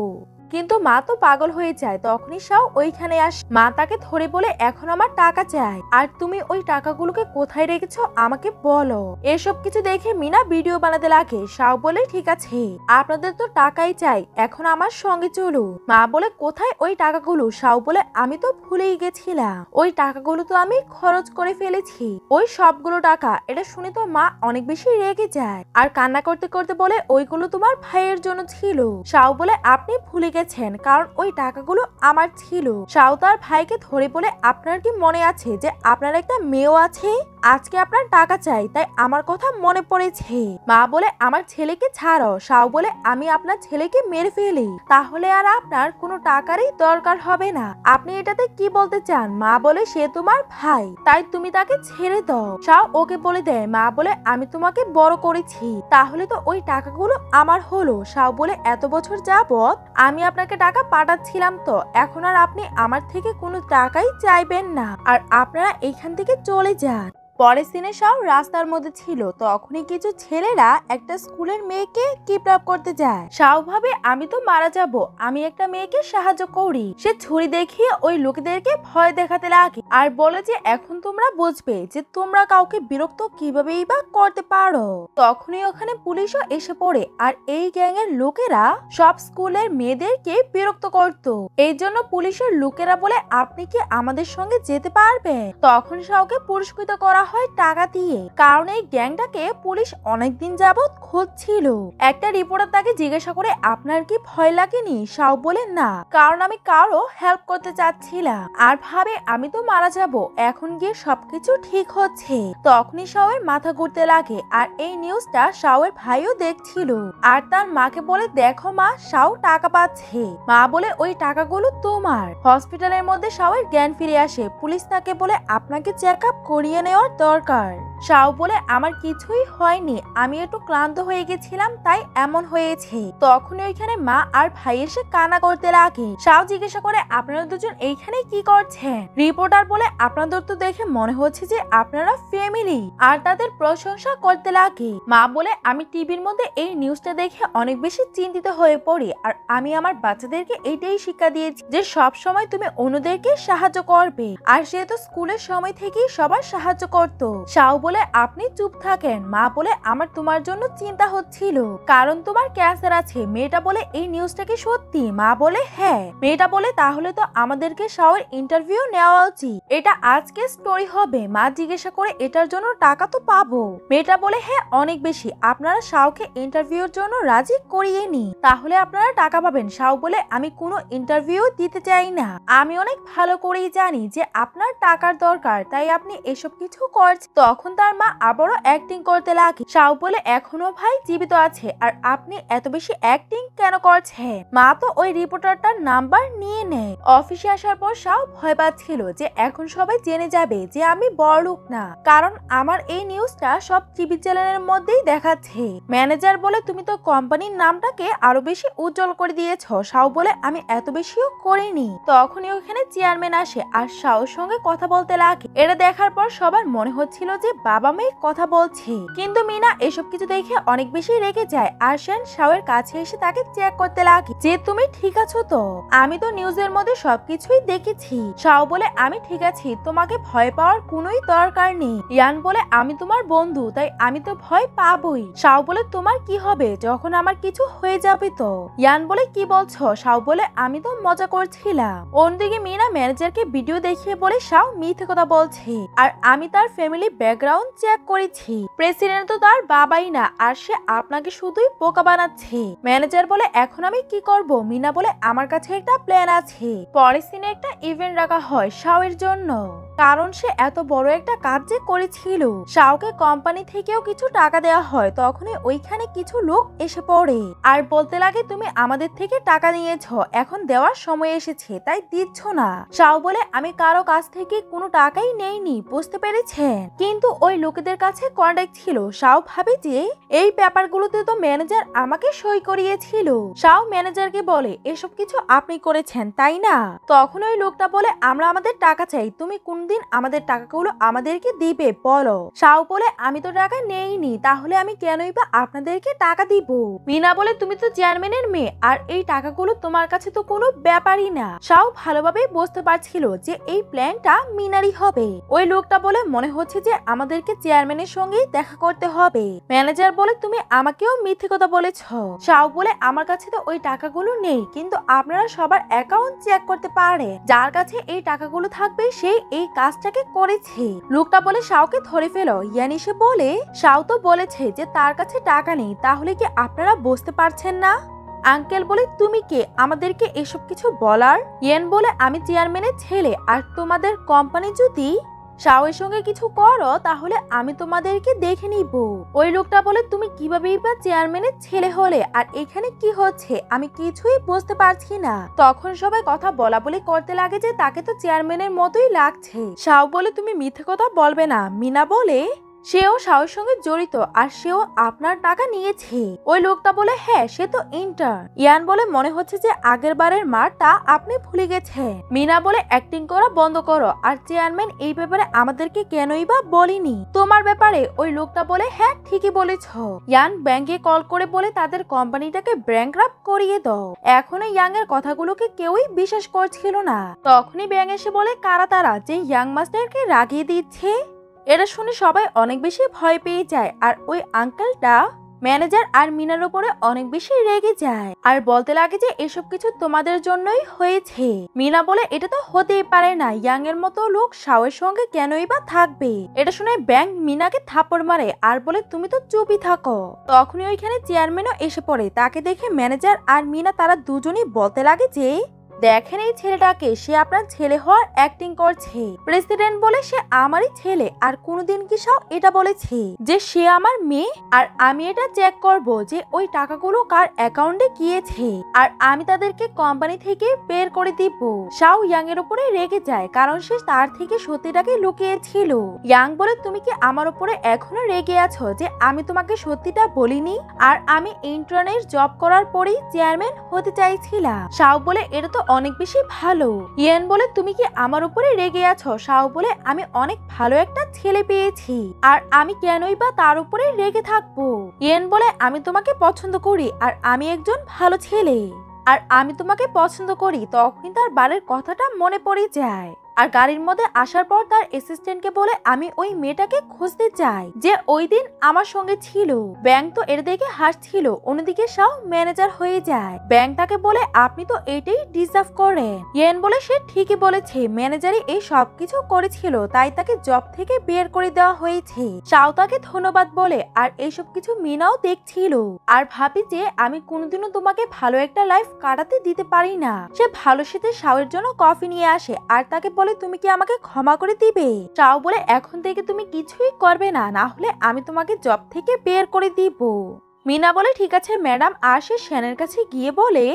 A: কিন্তু মা তো পাগল হয়ে যায়। তখনই শাও ওইখানে আসে। মা তাকে ধরে বলে এখন আমার টাকা চাই, আর তুমি ওই টাকাগুলোকে কোথায় রেখেছো আমাকে বলো। এসব কিছু দেখে মিনা ভিডিও বানাতে লাগে। শাও বলে ঠিক আছে, আপনাদের তো টাকাই চাই, এখন আমার সঙ্গে চলো। মা বলে কোথায় ওই টাকাগুলো? শাও বলে আমি তো ভুলেই গেছিলাম, ওই টাকাগুলো তো আমি খরচ করে ফেলেছি, ওই সবগুলো টাকা। এটা শুনে তো মা অনেক বেশি রেগে যায় আর কান্না করতে করতে বলে ওইগুলো তোমার ভাইয়ের জন্য ছিল। শাও বলে আপনি ভুলে গেছেন, কারণ ওই টাকাগুলো আমার ছিল। শাও তার ভাইকে ধরে বলে আপনার কি মনে আছে যে আপনার একটা মেয়েও আছে? আজকে আপনার টাকা চাই, তাই আমার কথা মনে পড়েছে। মা বলে আমার ছেলেকে ছাড়ো। শাও বলে আমি আপনার ছেলেকে মেরে ফেলি, তাহলে আর আপনার কোনো টাকারই দরকার হবে না। আপনি এটাতে কি বলতে চান? মা বলে সে তোমার ভাই, তাই তুমি তাকে ছেড়ে দাও। শাও ওকে বলে দেয় মা বলে আমি তোমাকে বড় করেছি, তাহলে তো ওই টাকাগুলো আমার হলো। শাও বলে এত বছর যাবত আমি আপনাকে টাকা পাঠাচ্ছিলাম, তো এখন আর আপনি আমার থেকে কোনো টাকাই চাইবেন না, আর আপনারা এইখান থেকে চলে যান। পরের দিনে শাও রাস্তার মধ্যে ছিল। তখনই কিছু ছেলেরা একটা স্কুলের মেয়েকে কিডন্যাপ করতে যায়। শাও ভাবে আমি তো মারা যাব, আমি একটা মেয়েকে সাহায্য করি। সে ছুরি দেখিয়ে ওই লোকেদেরকে ভয় দেখাতে লাগে আর বলে যে এখন তোমরা বুঝবে যে তোমরা কাউকে বিরক্ত কিভাবেই বা করতে পারো। তখনই ওখানে পুলিশও এসে পড়ে আর এই গ্যাংয়ের লোকেরা সব স্কুলের মেয়েদেরকে বিরক্ত করত। এই জন্য পুলিশের লোকেরা বলে আপনি কি আমাদের সঙ্গে যেতে পারবেন? তখন শাওকে পুরস্কৃত করা হয় টাকা দিয়ে, কারণ এই গ্যাংটাকে পুলিশ অনেকদিন যাবত খুঁজছিল। একটা রিপোর্টার তাকে জিজ্ঞাসা করে আপনার কি ভয় লাগেনি? শাও বলে না, কারণ আমি কারো হেল্প করতে চাচ্ছিলাম আর ভাবে আমি তো মারা যাব, এখন গিয়ে সবকিছু ঠিক হচ্ছে। তখনই শাওয়ের মাথা ঘুরতে লাগে আর এই নিউজটা শাওয়ের ভাইও দেখছিল আর তার মাকে বলে দেখো মা, শাও টাকা পাচ্ছে। মা বলে ওই টাকাগুলো তোমার। হসপিটালের মধ্যে শাওয়ের জ্ঞান ফিরে আসে। পুলিশ তাকে বলে আপনাকে চেক আপ করিয়ে নেওয়ার দরকার। শাও বলে আমার কিছুই হয়নি, আমি একটু ক্লান্ত হয়ে গেছিলাম তাই এমন হয়েছে। তখনই ওইখানে মা আর ভাই এসে কান্না করতে লাগে। শাও জিজ্ঞাসা করে আপনারা দুজন এইখানে কি করছেন? রিপোর্টার বলে আপনাদের তো দেখে মনে হচ্ছে যে আপনারা ফ্যামিলি, আর তাদের প্রশংসা করতে লাগে। মা বলে আমি টিভির মধ্যে এই নিউজটা দেখে অনেক বেশি চিন্তিত হয়ে পড়ি, আর আমি আমার বাচ্চাদেরকে এইটাই শিক্ষা দিয়েছি যে সব সময় তুমি অন্যদেরকে সাহায্য করবে, আর সে তো স্কুলের সময় থেকেই সবার সাহায্য করতো। শাও বলে আপনি চুপ থাকেন। মা বলে আমার তোমার জন্য চিন্তা হচ্ছিল, কারণ তোমার ক্যান্সার আছে। মেয়েটা বলে এই নিউজটা কি সত্যি? মা বলে হ্যাঁ। মেয়েটা বলে তাহলে তো আমাদেরকে শাওয়ের ইন্টারভিউ নেওয়া উচিত, এটা আজকে স্টোরি হবে। মা জিজ্ঞাসা করে এটার জন্য টাকা তো পাবো? মেয়েটা বলে হ্যাঁ অনেক বেশি, আপনারা শাওকে ইন্টারভিউর জন্য রাজি করিয়ে নি, তাহলে আপনারা টাকা পাবেন। শাও বলে আমি কোনো ইন্টারভিউ দিতে চাই না, আমি অনেক ভালো করেই জানি যে আপনার টাকার দরকার, তাই আপনি এসব কিছু করছেন। তখন তার মা আবারও অ্যাক্টিং করতে লাগে। শাও বলে এখনো ভাই জীবিত আছে আর আপনি এত বেশি অ্যাক্টিং কেন করছেন? মা তো ওই রিপোর্টারটার নাম্বার নিয়ে নেয়। অফিসে আসার পর শাও ভয় পাচ্ছিল যে এখন সবাই জেনে যাবে যে আমি বড়লোক না, কারণ আমার এই নিউজটা সব টিভি চ্যানেলের মধ্যেই দেখাচ্ছে। ম্যানেজার বলে তুমি তো কোম্পানির নামটাকে আরো বেশি উজ্জ্বল করে দিয়েছ। শাও বলে আমি এত বেশিও করিনি। তখনই ওখানে চেয়ারম্যান আসে আর শাওর সঙ্গে কথা বলতে লাগে। এটা দেখার পর সবার মনে হচ্ছিল যে বাবা মেয়ে কথা বলছে। কিন্তু মিনা এসব কিছু দেখে অনেক বেশি রেগে যায় আর শ্যান শাওয়ের কাছে এসে তাকে চেক করতে লাগে যে তুমি ঠিক আছো তো। আমি তো নিউজের মধ্যে সবকিছুই দেখেছি। শাও বলে আমি ঠিক আছি, তোমাকে ভয় পাওয়ার কোনোই দরকার নেই। ইয়ান বলে আমি তোমার বন্ধু, তাই আমি তো ভয় পাবই। শাও বলে তোমার কি হবে যখন আমার কিছু হয়ে যাবে তো। ইয়ান বলে কি বলছো? শাও বলে আমি তো মজা করছিলাম। অন্যদিকে মিনা ম্যানেজারকে ভিডিও দেখিয়ে বলে শাও মিথ্যে কথা বলছে আর আমি তার ফ্যামিলি ব্যাকগ্রাউন্ড চেক করেছি। প্রেসিডেন্ট তো তার বাবাই না, আর সে আপনাকে শুধুই বোকা বানাচ্ছে। ম্যানেজার বলে এখন আমি কি করব? মিনা বলে আমার কাছে একটা প্ল্যান আছে। পরের দিনে একটা ইভেন্ট রাখা হয় শাওয়ের জন্য, কারণ সে এত বড় একটা কাজ যে করেছিল। শাওকে কোম্পানি থেকেও কিছু টাকা দেওয়া হয়। তখনই ওইখানে কিছু লোক এসে পড়ে আর বলতে লাগে তুমি আমাদের থেকে টাকা নিয়েছো, এখন দেওয়ার সময় এসেছে তাই দিচ্ছ না। শাও বলে আমি কারো কাছ থেকে কোনো টাকাই নেইনি, বুঝতে পেরেছেন? কিন্তু ওই লোকেদের কাছে কন্ট্যাক্ট ছিল। শাও ভাবে যে এই ব্যাপারগুলোতে তো ম্যানেজার আমাকে সই করিয়েছিল। শাও ম্যানেজারকে বলে এসব কিছু আপনি করেছেন তাই না? তখন ওই লোকটা বলে আমরা আমাদের টাকা চাই, তুমি কোনদিন আমাদের টাকাগুলো আমাদেরকে দিবে বলো। শাও বলে আমি তো টাকা নেইনি, তাহলে আমি কেনই বা আপনাদেরকে টাকা দিব? মিনা বলে তুমি তো চেয়ারম্যানের মেয়ে আর এই টাকাগুলো তোমার কাছে তো কোনো ব্যাপারই না। শাও ভালোভাবে বুঝতে পারছিল যে এই প্ল্যানটা মিনারই হবে। ওই লোকটা বলে মনে হচ্ছে যে আমাদেরকে চেয়ারম্যানের সঙ্গেই দেখা করতে হবে। ম্যানেজার বলে তুমি আমাকেও মিথ্যে কথা বলেছ। শাও বলে আমার কাছে তো ওই টাকাগুলো নেই, কিন্তু আপনারা সবার অ্যাকাউন্ট চেক করতে পারে, যার কাছে এই টাকাগুলো থাকবে সেই এই কাজটাকে করেছে। লোকটা বলে শাওকে ধরে ফেলো। ইয়ান এসে বলে শাও তো বলেছে যে তার কাছে টাকা নেই, তাহলে কি আপনারা বুঝতে পারছেন না? আঙ্কেল বলে তুমি কে আমাদেরকে এসব কিছু বলার? ইয়ান বলে আমি চেয়ারম্যানের ছেলে, আর তোমাদের কোম্পানি যদি শাওয়ের সঙ্গে কিছু করো তাহলে আমি তোমাদেরকে দেখে নিব। ওই লোকটা বলে তুমি কিভাবে বা চেয়ারম্যানের ছেলে হলে, আর এখানে কি হচ্ছে আমি কিছুই বুঝতে পারছি না। তখন সবাই কথা বলা বলি করতে লাগে যে তাকে তো চেয়ারম্যানের মতোই লাগছে। শাও বলে তুমি মিথ্যে কথা বলবে না। মিনা বলে সেও শাওয়ের সঙ্গে জড়িত আর সেও আপনার টাকা নিয়েছে। ওই লোকটা বলে হ্যাঁ সে তো ইন্টার্ন। ইয়ান বলে মনে হচ্ছে যে আগের বারের মারটা আপনি ভুলে গেছেন। মিনা বলে অ্যাক্টিং করা বন্ধ করো, আর চেয়ারম্যান এই ব্যাপারে আমাদেরকে কেনই বা বলিনি তোমার ব্যাপারে। ওই লোকটা বলে হ্যাঁ ঠিকই বলেছ। ইয়ান ব্যাংকে কল করে বলে তাদের কোম্পানিটাকে ব্যাংকরাপ্ট করিয়ে দাও। এখনো ইয়াং এর কথাগুলোকে কেউই বিশ্বাস করছিল না। তখনই ব্যাং এসে বলে কারা তারা যে ইয়াং মাস্টারকে রাগিয়ে দিচ্ছে। এটা শুনে সবাই অনেক বেশি ভয় পেয়ে যায়, আর ওই আঙ্কেলটা ম্যানেজার আর মিনার উপরে অনেক বেশি রেগে যায় আর বলতে লাগে যে এসব কিছু তোমাদের জন্যই হয়েছে। মিনা বলে এটা তো হতেই পারে না, ইয়াং এর মতো লোক শাওয়ের সঙ্গে কেনই বা থাকবে। এটা শুনে ব্যাংক মিনাকে থাপ্পড় মারে আর বলে তুমি তো চুপই থাকো। তখনই ওইখানে চেয়ারম্যানও এসে পড়ে। তাকে দেখে ম্যানেজার আর মিনা তারা দুজনই বলতে লাগে যে দেখেন এই ছেলেটাকে, সে আপনার ছেলে হওয়ার অ্যাক্টিং করছে। প্রেসিডেন্ট বলে সে আমারই ছেলে, আর কোনোদিন কি সব এটা বলেছে যে সে আমার মেয়ে? আর আমি এটা চেক করব যে ওই টাকাগুলো কার অ্যাকাউন্টে গিয়েছে, আর আমি তাদেরকে কোম্পানি থেকে বের করে দিব। শাও ইয়াং এর উপরে রেগে যায় কারণ সে তার থেকে সত্যিটাকে লুকিয়েছিল। ইয়াং বলে তুমি কি আমার উপরে এখনো রেগে আছো যে আমি তোমাকে সত্যিটা বলিনি, আর আমি ইন্টার্নের জব করার পরেই চেয়ারম্যান হতে চাইছিলাম। শাও বলে এটা তো অনেক বেশি ভালো। ইয়ান বলে তুমি কি আমার উপরে রেগে আছো? শাও বলে আমি অনেক ভালো একটা ছেলে পেয়েছি, আর আমি কেনই বা তার উপরে রেগে থাকবো? ইয়ান বলে আমি তোমাকে পছন্দ করি, আর আমি একজন ভালো ছেলে, আর আমি তোমাকে পছন্দ করি। তখনই তার বাড়ির কথাটা মনে পড়ে যায়, আর গাড়ির মধ্যে আসার পর তার অ্যাসিস্ট্যান্টকে বলে আমি ওই মেয়েটাকে খুঁজতে চাই যে ওই দিন আমার সঙ্গে ছিল। ব্যাংক তো এর দেখে হাসছিল। অন্যদিকে শাও ম্যানেজার হয়ে যায়। ব্যাংক তাকে বলে আপনি তো এটাই ডিজার্ভ করেন। ইয়েন বলে সে ঠিকই বলেছে, ম্যানেজারই এই সবকিছু করেছিল, তাই তাকে জব থেকে বের করে দেওয়া হয়েছে। শাও তাকে ধন্যবাদ বলে, আর এইসব কিছু মিনাও দেখছিল আর ভাবি যে আমি কোনোদিনও তোমাকে ভালো একটা লাইফ কাটাতে দিতে পারি না। সে ভালো সাথে শাওয়ের জন্য কফি নিয়ে আসে আর তাকে বলে তুমি কি আমাকে ক্ষমা করে দিবে? শাও বলে এখন থেকে তুমি কিছুই করবে না, না হলে আমি তোমাকে জব থেকে বের করে দিব। মিনা বলে ঠিক আছে ম্যাডাম। আর সে শ্যানের কাছে গিয়ে বলে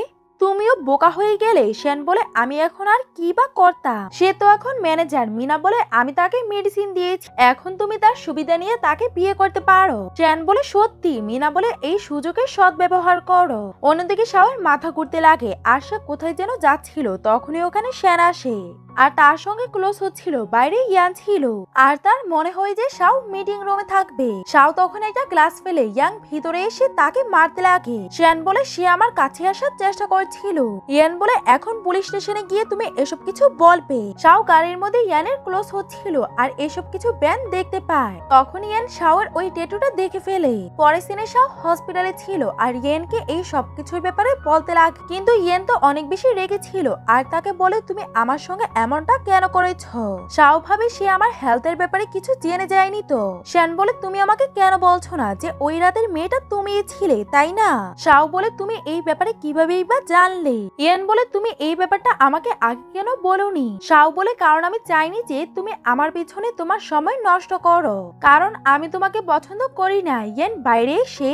A: তুমিও বোকা হয়ে গেলে। শ্যান বলে আমি এখন আর কি বা করতাম, সে তো এখন ম্যানেজার। মিনা বলে আমি তাকে মেডিসিন দিয়েছি, এখন তুমি তার সুবিধা নিয়ে তাকে বিয়ে করতে পারো। শ্যান বলে সত্যি? মিনা বলে এই সুযোগের সৎ ব্যবহার করো। অন্যদিকে শাওয়ের মাথা ঘুরতে লাগে আর সে কোথায় যেন যাচ্ছিল। তখনই ওখানে শ্যান আসে। আর তার সঙ্গে ক্লোজ হচ্ছিল। বাইরে ইয়ান ছিল আর তার মনে হয় যে শাও মিটিং রুমে থাকবে। শাও তখন একটা গ্লাস ফেলে ইয়াং ভিতরে এসে তাকে মারতে লাগে। শিয়ান বলে সে আমার কাছে আসার চেষ্টা করছিল। ইয়ান বলে এখন পুলিশ স্টেশনে গিয়ে তুমি এসব কিছু বলবে। শাও গাড়ির মধ্যে ইয়ানের ক্লোজ হচ্ছিল আর এসব কিছু ব্যান দেখতে পায়। তখন ইয়ান শাওয়ের ওই ট্যাটুটা দেখে ফেলে। পরে সিনে শাও হসপিটালে ছিল আর ইয়েনকে এই সবকিছুর ব্যাপারে বলতে লাগে, কিন্তু ইয়েন তো অনেক বেশি রেগে ছিল আর তাকে বলে তুমি আমার সঙ্গে এমনটা কেন করেছ। শাও ভাবে সে আমার হেলথের ব্যাপারে কিছু জেনে যায়নি তো। শ্যান বলে তুমি আমাকে কেন বলছো না যে ওই রাতের মেয়েটা তুমিই ছিলে, তাই না? শাও বলে তুমি এই ব্যাপারে কিভাবেই বা জানলে? ইয়েন বলে তুমি এই ব্যাপারটা আমাকে আগে কেন বলোনি? শাও বলে কারণ আমি চাইনি যে তুমি আমার পিছনে তোমার সময় নষ্ট করো, কারণ আমি তোমাকে পছন্দ করি না। ইয়েন বাইরে এসে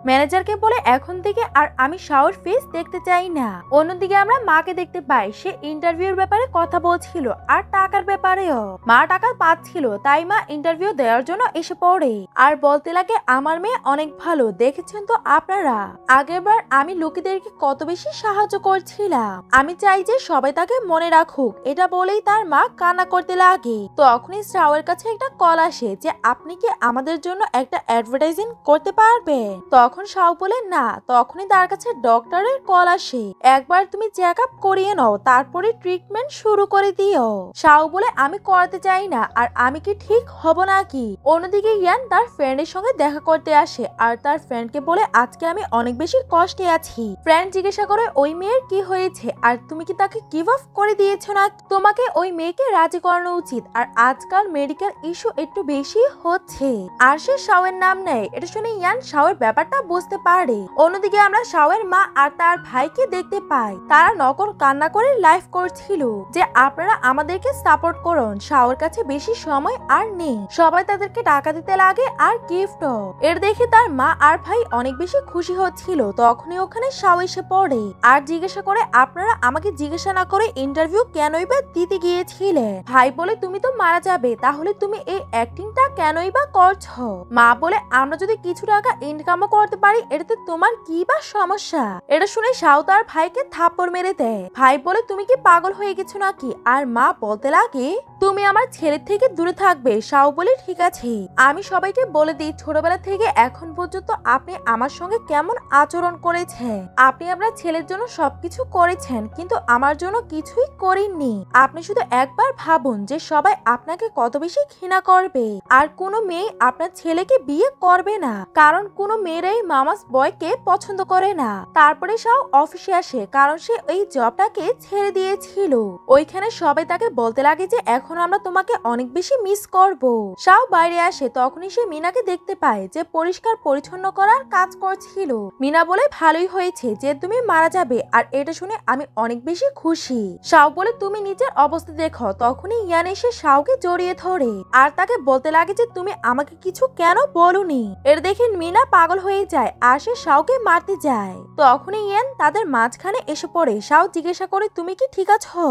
A: ম্যানেজারকে বলে এখন থেকে আর আমি শাওর ফেস দেখতে চাই না। অন্যদিকে আমরা মাকে দেখতে পাই, সে ইন্টারভিউর ব্যাপারে কথা বলছিল আর টাকার ব্যাপারেও। মা টাকা পাচ্ছিল তাই মা ইন্টারভিউ দেওয়ার জন্য এসে পড়ে আর বলতে লাগে আমার মেয়ে অনেক ভালো, দেখেছেন তো আপনারা, আগেরবার আমি লোকেদেরকে কত বেশি সাহায্য করছিলাম, আমি চাই যে সবাই তাকে মনে রাখুক। এটা বলেই তার মা কান্না করতে লাগে। তখনই শাওয়ের কাছে একটা কল আসে যে আপনি কি আমাদের জন্য একটা অ্যাডভার্টাইজিং করতে পারবেন। তখন শাও বলে না। তখনই তার কাছে ডক্টরের কল আসে, একবার তুমি চেক আপ করিয়ে নাও তারপরে ট্রিটমেন্ট শুরু করে দিও। শাও বলে আমি করাতে চাই না, আর আমি কি ঠিক হব নাকি? অন্যদিকে ইয়ান তার ফ্রেন্ডের সঙ্গে দেখা করতে আসে আর তার ফ্রেন্ডকে বলে আজকে আমি অনেক বেশি কষ্টে আছি। ফ্রেন্ড জিজ্ঞাসা করে ওই মেয়ের কি হয়েছে আর তুমি কি তাকে গিভ আপ করে দিয়েছো না? তোমাকে ওই মেয়েকে রাজি করানো উচিত, আর আজকাল মেডিকেল ইস্যু একটু বেশি হচ্ছে। আর সে শাওয়ের নাম নেয়। এটা শুনে ইয়ান শাওয়ের ব্যাপারটা বুঝতে পারে। অন্যদিকে আমরা শাওয়ের মা আর তার ভাইকে দেখতে পাই, তারা নকল কান্না করে লাইভ করছিল যে আপনারা আমাদেরকে সাপোর্ট করুন, শাওয়ের কাছে বেশি সময় আর নেই, সবাই তাদেরকে টাকা দিতে লাগে আর গিফট। এর দেখে তার মা আর ভাই অনেক বেশি খুশি হচ্ছিল। তখনই ওখানে শাও এসে পড়ে আর জিজ্ঞাসা করে আপনারা আমাকে জিজ্ঞাসা না করে ইন্টারভিউ কেনই বা দিতে গিয়েছিলেন? ভাই বলে তুমি তো মারা যাবে, তাহলে তুমি এই অ্যাক্টিংটা কেনই বা করছো? মা বলে আমরা যদি কিছু টাকা ইনকামও করতে পারি এটাতে তোমার কি বা সমস্যা? এটা শুনে শাও তার ভাইকে থাপ্পড় মেরে দেয়। ভাই বলে তুমি কি পাগল হয়ে গেছো নাকি? আর মা বলতে লাগে তুমি আমার ছেলের থেকে দূরে থাকবে। শাও বলে ঠিক আছে, আমি সবাইকে বলে দিই ছোটবেলা থেকে এখন পর্যন্ত আপনি আমার সঙ্গে কেমন আচরণ করেছেন। আপনি আপনার ছেলের জন্য সবকিছু করেছেন কিন্তু আমার জন্য কিছুই করেননি। আপনি শুধু একবার ভাবুন যে সবাই আপনাকে কত বেশি ঘৃণা করবে, আর কোনো মেয়ে আপনার ছেলেকে বিয়ে করবে না, কারণ কোনো মেয়েরাই মামাস বয়কে পছন্দ করে না। তারপরে শাও অফিসে আসে কারণ সে এই জবটাকে ছেড়ে দিয়েছিল। ওইখানে সবাই তাকে বলতে লাগে যে এখন আমরা তোমাকে অনেক বেশি মিস করব। শাও বাইরে আসে, তখনই সে মিনাকে দেখতে পায় যে পরিষ্কার পরিচ্ছন্ন করার কাজ করছিল। মিনা বলে ভালোই হয়েছে যে তুমি মারা যাবে, আর এটা শুনে আমি অনেক বেশি খুশি। শাও বলে তুমি নিজের অবস্থা দেখো। তখনই ইয়ান এসে শাওকে জড়িয়ে ধরে আর তাকে বলতে লাগে যে তুমি আমাকে কিছু কেন বলনি। এর দেখে মিনা পাগল হয়ে যায় আর সে শাওকে মারতে যায়। তখনই ইয়ান তাদের মাঝখানে এসে পড়ে। শাও জিজ্ঞাসা করে তুমি কি ঠিক আছো?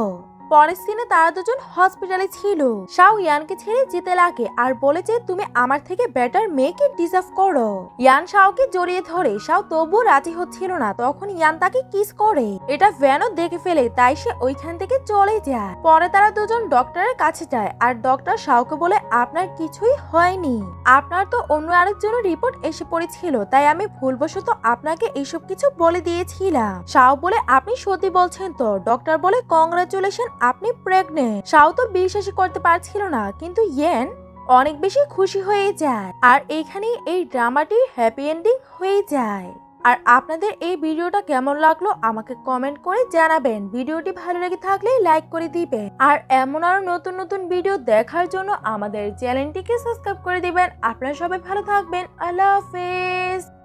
A: পরের সিনে তারা দুজন হসপিটালে ছিল। শাও ইয়ানকে ছেড়ে যেতে লাগে আর বলে যে তুমি আমার থেকে বেটার মেয়েকে ডিজার্ভ করো। ইয়ান শাওকে জড়িয়ে ধরে, শাও তবুও রাজি হচ্ছিল না। তখন ইয়ান তাকে কিস করে। এটা ভ্যানও দেখে ফেলে, তাই সে ওইখান থেকে চলে যায়। পরে তারা দুজন ডক্টরের কাছে যায় আর ডক্টর শাওকে বলে আপনার কিছুই হয়নি, আপনার তো অন্য আরেকজনের রিপোর্ট এসে পড়েছিল, তাই আমি ভুলবশত আপনাকে এইসব কিছু বলে দিয়েছিলাম। শাও বলে আপনি সত্যি বলছেন তো? ডক্টর বলে কংগ্রাচুলেশন, আপনি প্রেগনেন্ট। শাও তো বিশ্বাসই করতে পারছিল না, কিন্তু ইয়েন অনেক বেশি খুশি হয়ে যায় আর এইখানেই এই ড্রামাটির হ্যাপি এন্ডিং হয়ে যায়। আর আপনাদের এই ভিডিওটা কেমন লাগলো আমাকে কমেন্ট করে জানাবেন। ভিডিওটি ভালো লেগে থাকলে লাইক করে দিবেন, আর এমন আরো নতুন নতুন ভিডিও দেখার জন্য আমাদের চ্যানেলটিকে সাবস্ক্রাইব করে দিবেন। আপনারা সবাই ভালো থাকবেন। আল্লাহ হাফেজ।